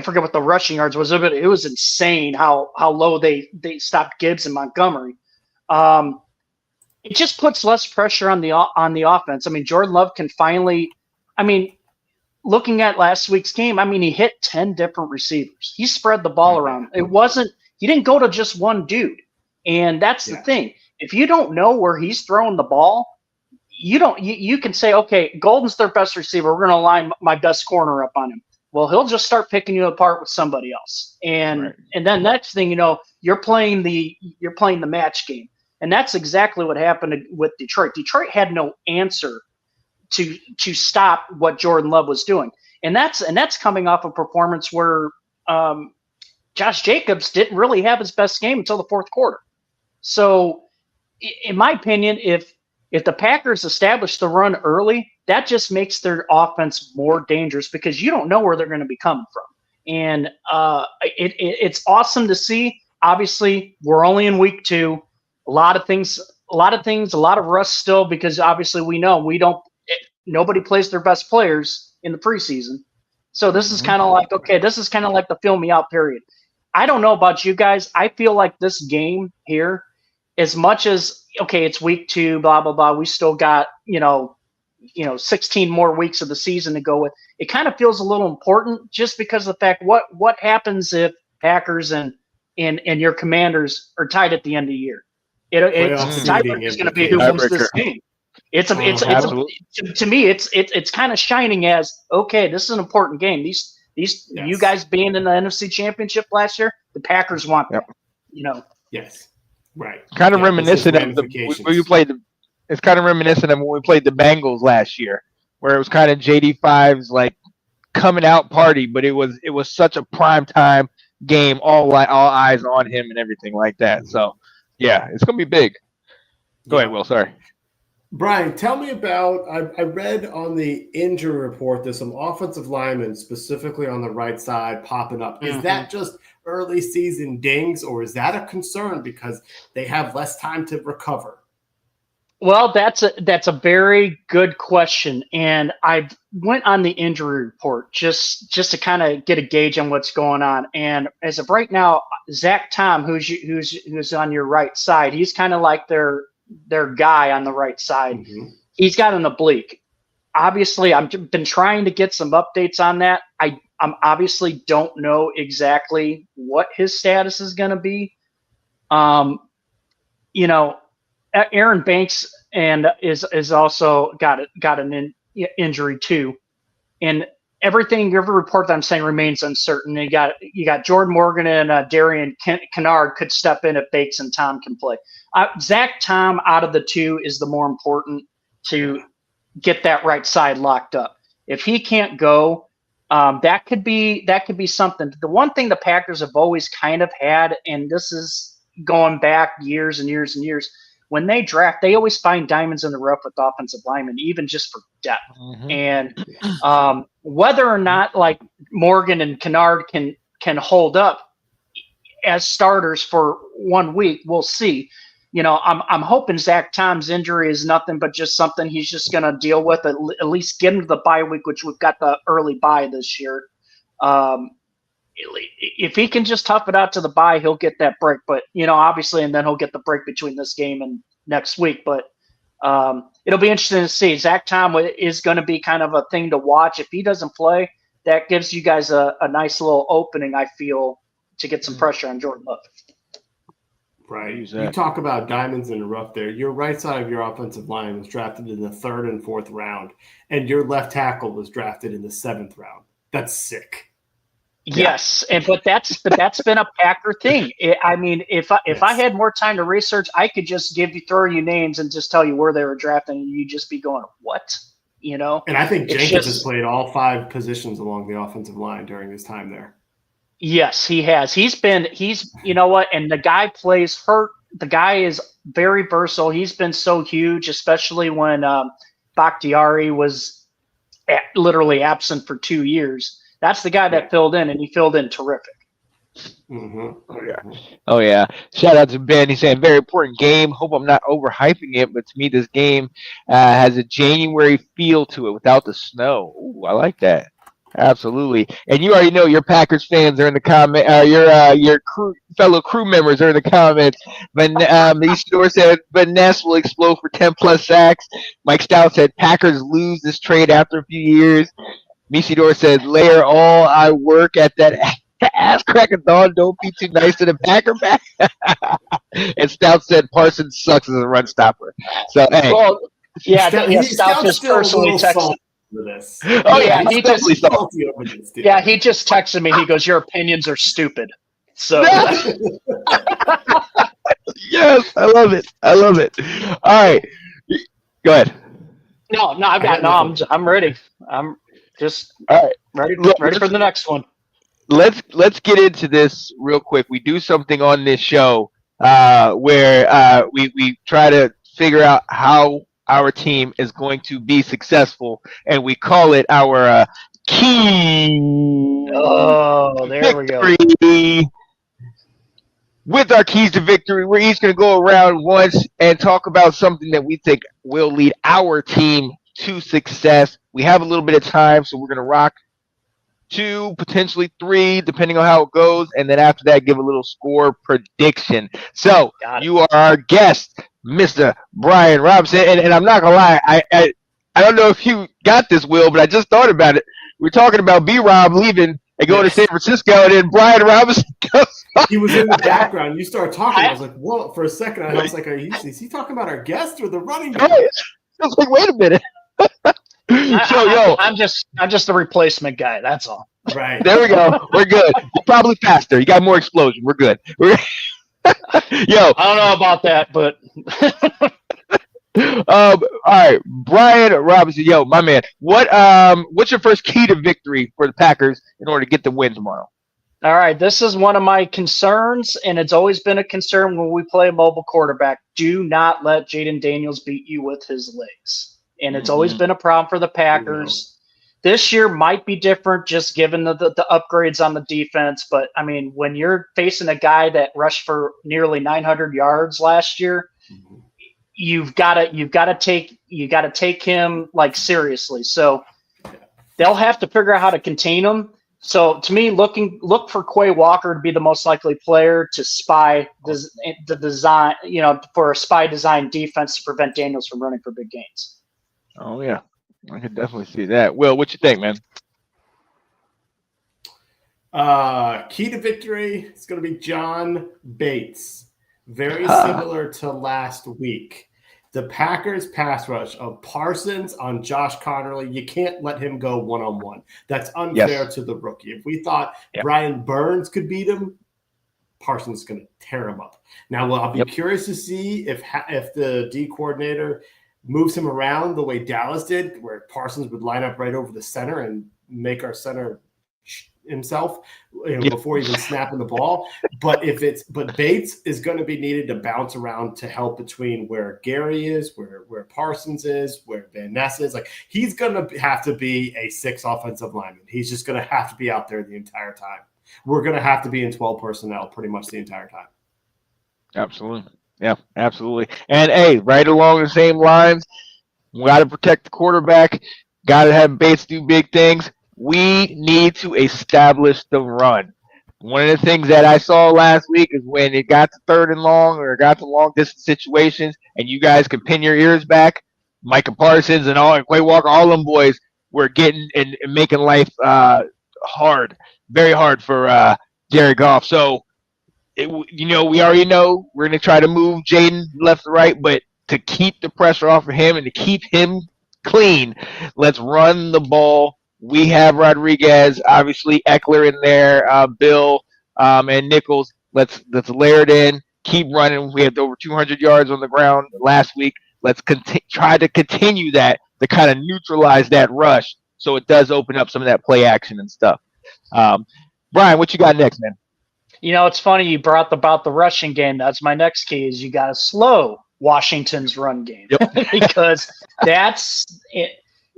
forget what the rushing yards was, but it was insane how low they stopped Gibbs and Montgomery. it just puts less pressure on the offense. I mean, Jordan Love can finally. I mean, looking at last week's game, I mean, he hit 10 different receivers. He spread the ball around. He didn't go to just one dude. And that's the thing. If you don't know where he's throwing the ball, you can say, okay, Golden's their best receiver. We're going to line my best corner up on him. Well, he'll just start picking you apart with somebody else. And then next thing you know, you're playing the match game. And that's exactly what happened with Detroit. Detroit had no answer to stop what Jordan Love was doing. And that's coming off a performance where Josh Jacobs didn't really have his best game until the fourth quarter. So in my opinion, if the Packers establish the run early, that just makes their offense more dangerous because you don't know where they're going to be coming from. And it's awesome to see. Obviously, we're only in week 2. A lot of rust still because obviously we know nobody plays their best players in the preseason. So this is kind of like, okay, this is kind of like the feel me out period. I don't know about you guys. I feel like this game here, as much as, okay, it's week 2, blah, blah, blah. We still got, 16 more weeks of the season to go with. It kind of feels a little important just because of the fact what happens if Packers and your Commanders are tied at the end of the year. It's the tiebreaker is going to be who wins this game. To me, it's kind of shining as, okay, this is an important game. These you guys being in the NFC Championship last year, the Packers want that. Yes. Right. Kind of reminiscent of it's kind of reminiscent of when we played the Bengals last year, where it was kind of JD5's like coming out party, but it was such a prime time game, all eyes on him and everything like that. So yeah, it's gonna be big. Go ahead, Will. Sorry. Brian, tell me about, I read on the injury report there's some offensive linemen specifically on the right side popping up. Is that just early season dings, or is that a concern because they have less time to recover? Well, that's a very good question, and I went on the injury report just to kind of get a gauge on what's going on. And as of right now, Zach Tom, who's on your right side, he's kind of like their guy on the right side. He's got an oblique. Obviously, I've been trying to get some updates on that. I'm obviously don't know exactly what his status is going to be. Aaron Banks is also got an injury too, and every report that I'm saying remains uncertain. You got Jordan Morgan and Darian Kennard could step in if Banks and Tom can play. Zach Tom out of the two is the more important to get that right side locked up. If he can't go, that could be something. The one thing the Packers have always kind of had, and this is going back years and years and years, when they draft, they always find diamonds in the rough with offensive linemen, even just for depth. And whether or not like Morgan and Kennard can hold up as starters for 1 week, we'll see. I'm hoping Zach Tom's injury is nothing but just something he's just going to deal with, at least get him to the bye week, which we've got the early bye this year. If he can just tough it out to the bye, he'll get that break. But, obviously, and then he'll get the break between this game and next week. But it'll be interesting to see. Zach Tom is going to be kind of a thing to watch. If he doesn't play, that gives you guys a nice little opening, I feel, to get some pressure on Jordan Love. Right. You talk about diamonds in the rough there. Your right side of your offensive line was drafted in the 3rd and 4th round, and your left tackle was drafted in the 7th round. That's sick. Yes, but that's been a Packer thing. If I had more time to research, I could just throw you names and just tell you where they were drafted, and you'd just be going, what? And I think Jenkins has played all 5 positions along the offensive line during his time there. Yes, he has. You know what? And the guy plays hurt. The guy is very versatile. He's been so huge, especially when Bakhtiari was literally absent for 2 years. That's the guy that filled in, and he filled in terrific. Oh yeah. Shout out to Ben. He's saying very important game. Hope I'm not overhyping it, but to me, this game has a January feel to it without the snow. Ooh, I like that. Absolutely, and you already know your Packers fans are in the comment. Your fellow crew members are in the comments. Isidore said Van Ness will explode for 10+ sacks. Mike Stout said Packers lose this trade after a few years. Isidore said layer all I work at that ass crackathon. Don't be too nice to the Packer back. And Stout said Parsons sucks as a run stopper. So hey, Well, yeah, Stout's Stout just still a personally little texted. salty for this. oh yeah, he he's just- definitely salty. Salty over this, dude. Yeah, he just texted me. He goes, "Your opinions are stupid." So Yes, I love it. I love it. All right, go ahead. I'm ready. I'm just All right, ready for the next one. let's get into this real quick. We do something on this show where we try to figure out how our team is going to be successful, and we call it our key Oh, there we go. victory. With our keys to victory, we're each going to go around once and talk about something that we think will lead our team to success. We have a little bit of time, so we're going to rock 2, potentially 3, depending on how it goes, and then after that, give a little score prediction. So Got it. you are our guest, Mr. Bryan Robinson, and I'm not gonna lie, I don't know if you got this, Will, but I just thought about it. We're talking about B-Rob leaving and going to San Francisco, and then Bryan Robinson goes. He was in the background. You started talking. I was like, "Whoa!" For a second, I was like, "Is he talking about our guest or the running back?" I was like, wait a minute. I'm just the replacement guy. That's all. Right. There we go. We're good. You're probably faster. You got more explosion. We're good. Yo, I don't know about that, but all right, Bryan Robinson. Yo, my man. What's your first key to victory for the Packers in order to get the win tomorrow? all right. This is one of my concerns, and it's always been a concern when we play a mobile quarterback. Do not let Jaden Daniels beat you with his legs, and it's always been a problem for the Packers. This year might be different just given the upgrades on the defense. But, I mean, when you're facing a guy that rushed for nearly 900 yards last year, you've got to take him like seriously. So they'll have to figure out how to contain him. So to me, look for Quay Walker to be the most likely player to spy the design, for a spy design defense to prevent Daniels from running for big gains. Oh yeah, I could definitely see that. Will, what you think, man? Key to victory is going to be John Bates. Very similar to last week. The Packers pass rush of Parsons on Josh Connerly, you can't let him go one-on-one. That's unfair to the rookie. If we thought Brian Burns could beat him, Parsons is going to tear him up. Now, I'll be curious to see if the D coordinator moves him around the way Dallas did, where Parsons would line up right over the center and make our center himself before even snapping the ball. But Bates is going to be needed to bounce around to help between where Gary is, where Parsons is, where Van Ness is. Like, he's going to have to be a 6 offensive lineman. He's just going to have to be out there the entire time. We're going to have to be in 12 personnel pretty much the entire time. Absolutely. Yeah, absolutely. And hey, right along the same lines, we got to protect the quarterback. Got to have Bates do big things. We need to establish the run. One of the things that I saw last week is when it got to 3rd and long or got to long distance situations, and you guys can pin your ears back, Micah Parsons and Quay Walker, all them boys were getting and making life hard, very hard for Jared Goff. So, we already know we're going to try to move Jaden left to right, but to keep the pressure off of him and to keep him clean, let's run the ball. We have Rodriguez, obviously Eckler in there, Bill, and Nichols. Let's layer it in, keep running. We had over 200 yards on the ground last week. Let's try to continue that to kind of neutralize that rush so it does open up some of that play action and stuff. Bryan, what you got next, man? It's funny you brought about the rushing game. That's my next key is you got to slow Washington's run game because that's it.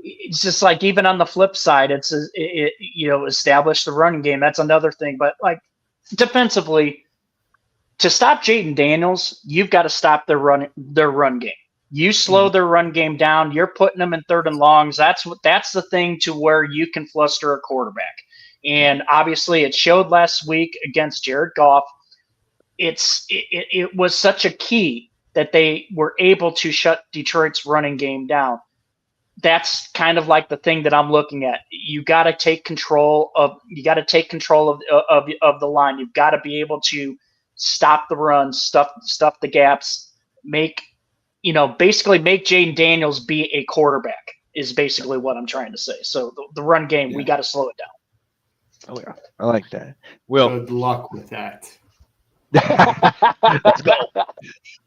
It's just like even on the flip side, establish the running game. That's another thing. But like defensively, to stop Jaden Daniels, you've got to stop their run game. You slow their run game down. You're putting them in 3rd and longs. That's the thing to where you can fluster a quarterback. And obviously, it showed last week against Jared Goff. It was such a key that they were able to shut Detroit's running game down. That's kind of like the thing that I'm looking at. You got to take control of the line. You've got to be able to stop the run, stuff the gaps, basically make Jaden Daniels be a quarterback is basically what I'm trying to say. So the run game, we got to slow it down. Oh yeah, I like that. Will, good luck with that. Let's go.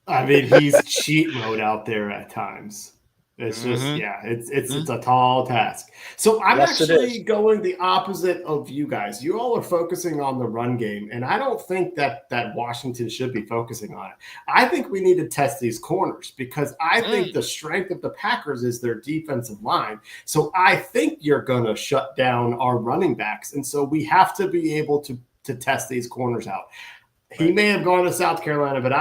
I mean, he's cheat mode out there at times. It's just, it's a tall task. So I'm actually going the opposite of you guys. You all are focusing on the run game, and I don't think that Washington should be focusing on it. I think we need to test these corners because I think the strength of the Packers is their defensive line. So I think you're going to shut down our running backs, and so we have to be able to test these corners out. He may have gone to South Carolina, but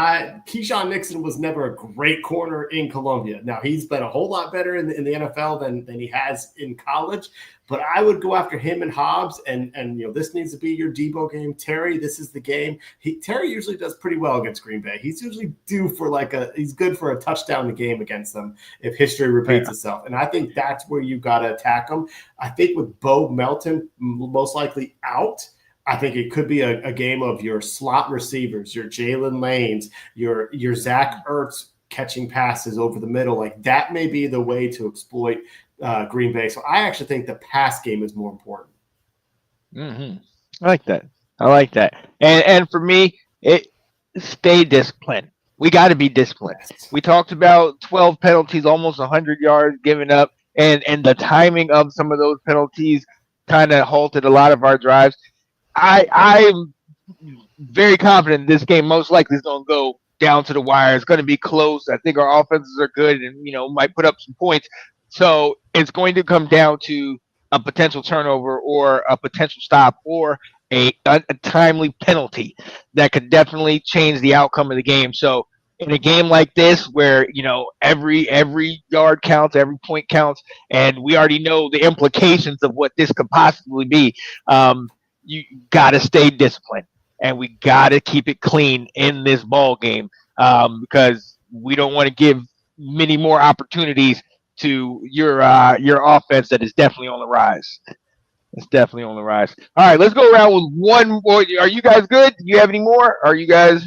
Keyshawn Nixon was never a great corner in Columbia. Now, he's been a whole lot better in the NFL than he has in college, but I would go after him and Hobbs, and this needs to be your Debo game. Terry, this is the game. Terry usually does pretty well against Green Bay. He's usually due for he's good for a touchdown a game against them if history repeats itself, and I think that's where you got to attack them. I think with Bo Melton most likely out, I think it could be a game of your slot receivers, your Jalen Lanes, your Zach Ertz catching passes over the middle. Like that may be the way to exploit Green Bay. So I actually think the pass game is more important. Mm-hmm. I like that. And for me, stay disciplined. We got to be disciplined. We talked about 12 penalties, almost 100 yards given up, and the timing of some of those penalties kind of halted a lot of our drives. I'm very confident this game most likely is going to go down to the wire. It's going to be close. I think our offenses are good and, might put up some points. So it's going to come down to a potential turnover or a potential stop or a timely penalty that could definitely change the outcome of the game. So in a game like this where, every yard counts, every point counts, and we already know the implications of what this could possibly be, you got to stay disciplined, and we got to keep it clean in this ball game because we don't want to give many more opportunities to your offense that is definitely on the rise. It's definitely on the rise. All right, let's go around with one more. Are you guys good? Do you have any more? Are you guys?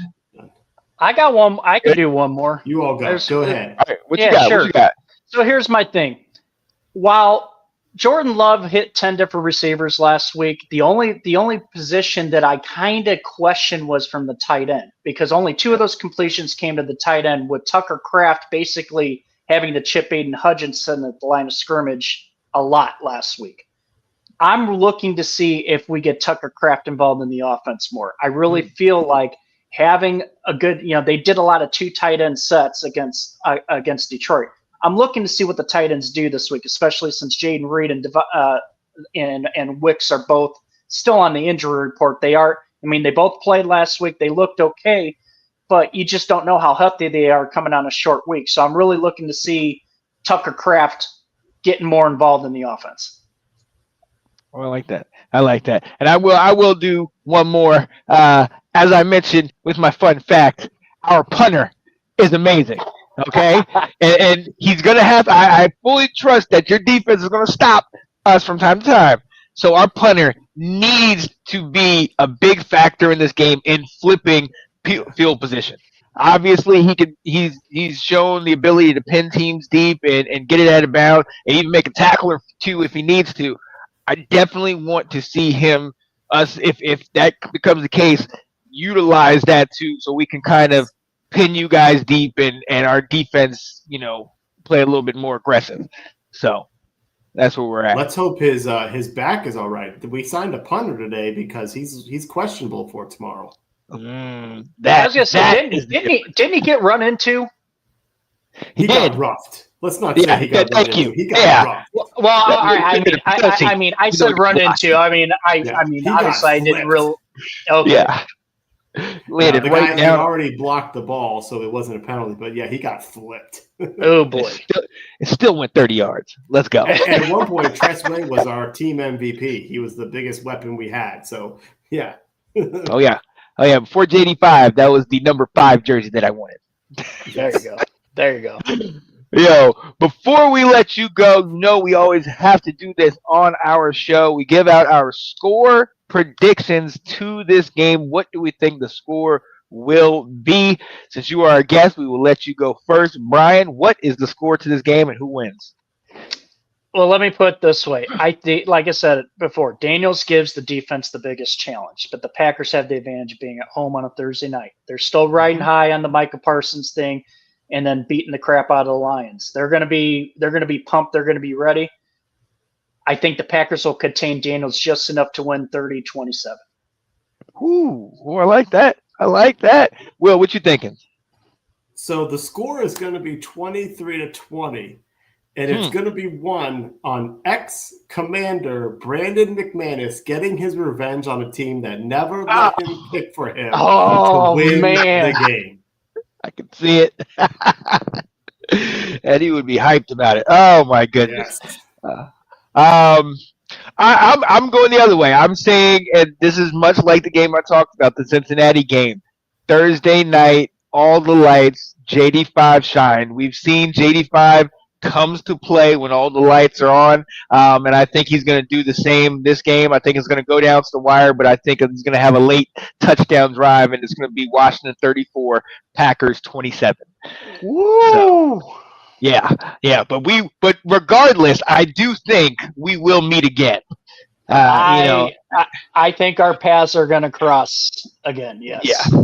I got one. I could do one more. You all go. Go ahead. All right, what you got? Sure. What you got? So here's my thing. While Jordan Love hit 10 different receivers last week, the only position that I kind of questioned was from the tight end because only 2 of those completions came to the tight end with Tucker Kraft basically having to chip Aiden Hutchinson at the line of scrimmage a lot last week. I'm looking to see if we get Tucker Kraft involved in the offense more. I really feel like having a good, they did a lot of 2 tight end sets against Detroit. I'm looking to see what the tight ends do this week, especially since Jaden Reed and Wicks are both still on the injury report. They both played last week. They looked okay, but you just don't know how healthy they are coming on a short week. So I'm really looking to see Tucker Kraft getting more involved in the offense. Oh, I like that. And I will do one more. As I mentioned with my fun fact, our punter is amazing. Okay, and he's gonna have. I fully trust that your defense is gonna stop us from time to time. So our punter needs to be a big factor in this game in flipping field position. Obviously, he's shown the ability to pin teams deep and get it out of bounds and even make a tackle or 2 if he needs to. I definitely want to see us if that becomes the case, utilize that too, so we can kind of pin you guys deep and our defense, play a little bit more aggressive. So that's where we're at. Let's hope his back is all right. We signed a punter today because he's questionable for tomorrow. I was gonna say, didn't he get run into? He got roughed. Let's not say he got run into. He got roughed. Well, I said run into. Obviously I didn't really. Okay. Yeah. Landed the right guy had down. already blocked the ball, so it wasn't a penalty. But yeah, he got flipped. Oh boy. It still went 30 yards. Let's go. And at one point, Tress Way was our team MVP. He was the biggest weapon we had. So yeah. Oh yeah. Before JD5, that was the number 5 jersey that I wanted. There you go. Yo, before we let you go, we always have to do this on our show. We give out our score predictions to this game. What do we think the score will be? Since you are our guest, we will let you go first. Bryan, what is the score to this game and who wins? Well, let me put it this way. I think, like I said before, Daniels gives the defense the biggest challenge, but the Packers have the advantage of being at home on a Thursday night. They're still riding high on the Micah Parsons thing and then beating the crap out of the Lions. They're going to be pumped. They're going to be ready. I think the Packers will contain Daniels just enough to win 30-27. Ooh, I like that. Will, what you thinking? So the score is going to be 23-20, and it's going to be won on ex-commander Brandon McManus getting his revenge on a team that never let him pick for him to win the game. I can see it. And he would be hyped about it. Oh my goodness. Yes. I'm going the other way. I'm saying, and this is much like the game I talked about, the Cincinnati game. Thursday night, all the lights, JD5 shine. We've seen JD5 comes to play when all the lights are on, and I think he's going to do the same this game. I think it's going to go down to the wire, but I think he's going to have a late touchdown drive, and it's going to be Washington 34, Packers 27. Woo! So, yeah, but regardless, I do think we will meet again. I think our paths are going to cross again. Yes.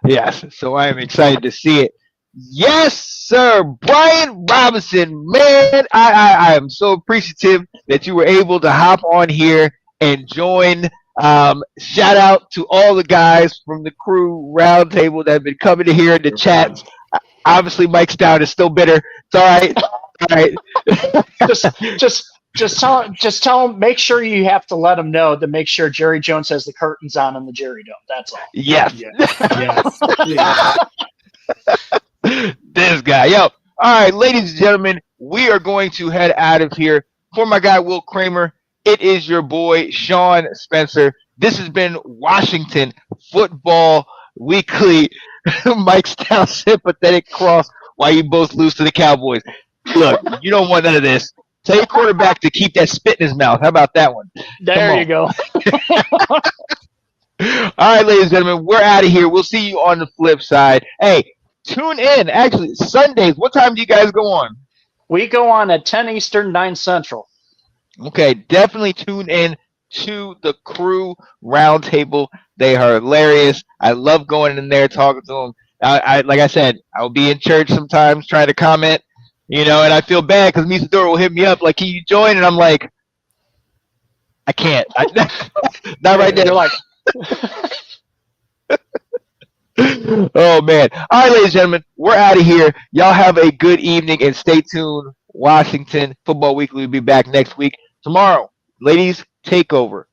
Yes. So I am excited to see it. Yes, sir. Bryan Robinson, man, I am so appreciative that you were able to hop on here and join. Shout out to all the guys from the Krewe Roundtable that have been coming to here in the chats. Obviously, Mike Stout is still bitter. It's all right. Just tell him. Make sure you have to let him know to make sure Jerry Jones has the curtains on the Jerry Dome. That's all. Yes. Yes. This guy. Yo. All right, ladies and gentlemen, we are going to head out of here. For my guy, Will Kramer, it is your boy, Sean Spencer. This has been Washington Football Weekly. Mike Stout sympathetic cross while you both lose to the Cowboys. Look, you don't want none of this. Tell your quarterback to keep that spit in his mouth. How about that one? There you go. All right, ladies and gentlemen, we're out of here. We'll see you on the flip side. Hey, tune in. Actually, Sundays, what time do you guys go on? We go on at 10 Eastern, 9 Central. Okay, definitely tune in to the Krewe Roundtable. They are hilarious. I love going in there talking to them. Like I said, I'll be in church sometimes trying to comment, and I feel bad because Misadora will hit me up like, can you join? And I'm like, I can't. Not right there. Like, oh, man. All right, ladies and gentlemen, we're out of here. Y'all have a good evening and stay tuned. Washington Football Weekly will be back next week. Tomorrow, Ladies Takeover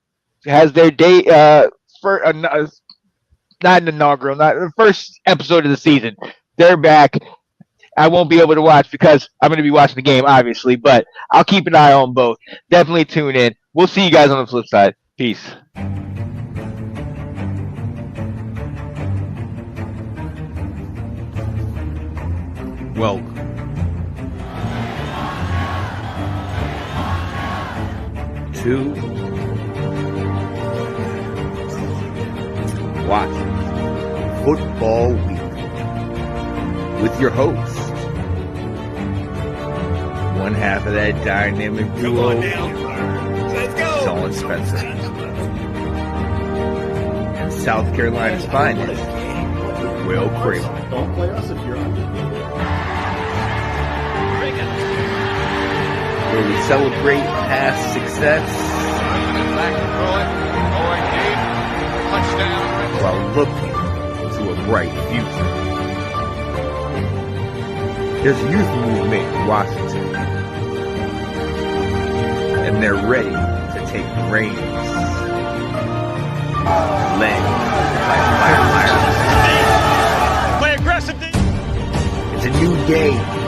has their day, not an inaugural, not the first episode of the season. They're back. I won't be able to watch because I'm going to be watching the game, obviously, but I'll keep an eye on both. Definitely tune in. We'll see you guys on the flip side. Peace. Welcome to Washington Football Week with your host, one half of that dynamic duo, Sean Spencer, and South Carolina's finest, Will Kramer. Don't play us if you're undefeated. Where we celebrate past success while looking to a bright future. There's a youth movement in Washington, and they're ready to take the reins, led by firefighters game.